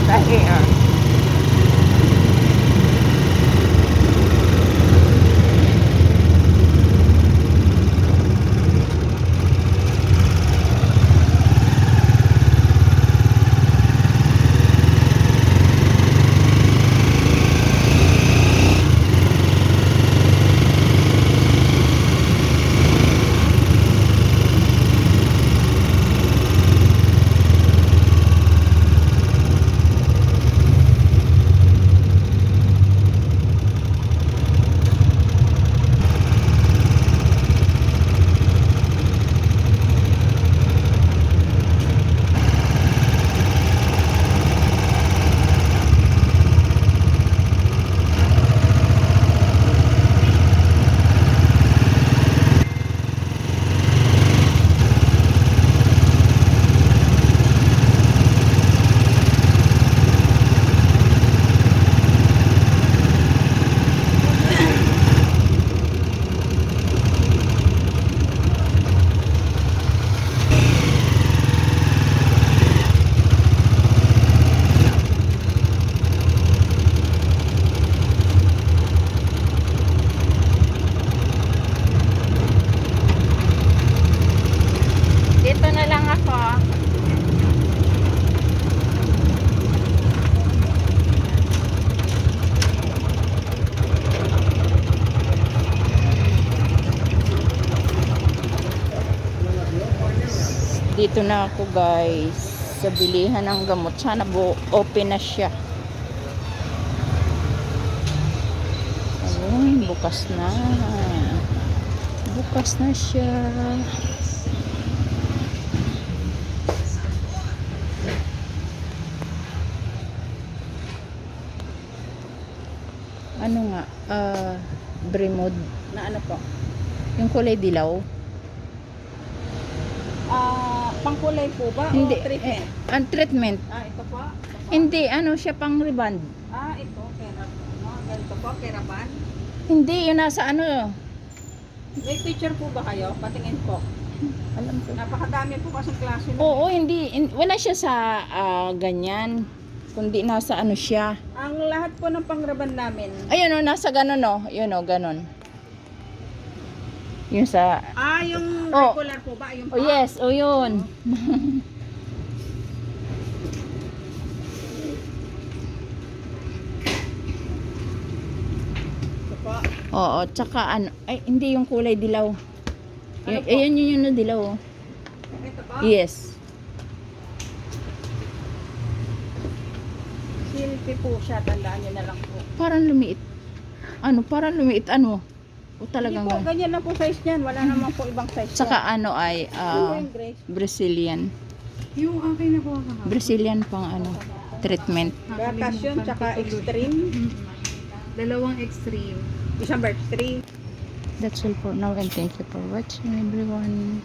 Dali ah. Dito na lang ako. Dito na ako guys sa bilihan ng gamot. Sana open na siya. Ayun, bukas na. Bukas na siya. Ano nga, Bremod na ano po? Yung kulay dilaw. Pangkulay po ba? Hindi, O treatment? ang treatment. Ito po? Hindi, ano siya pang reband. Ito. Ganito po, keraban. Hindi, yun nasa ano. May picture po ba kayo? Patingin po. Alam ko. Napakadami po kasing klase na. Oo, hindi. Wala siya sa ganyan. Kundi nasa ano siya. Ang lahat po ng pangraban namin. Ayun o, nasa ganon o. Yun o, ganon. Yun sa... Yung Oh. regular po ba? Yung Oh yes, oh yun. Ito po. Oo, tsaka ano. Ay, hindi yung kulay dilaw. Ano po? Ayun yun yung dilaw oh. Ito po. Yes. Silky po siya. Tandaan nyo na lang po. Parang lumiit. Ano, parang lumiit ano. O talagang Hindi po, ganun. ganyan lang po size niyan. Wala naman po ibang size Tsaka yan. ano ay Yung Grace. Brazilian. Yung akin na po. Brazilian pang ano, treatment. Glutathione tsaka extreme. Dalawang extreme. Isang birch tree. That's all for now and thank you for watching everyone.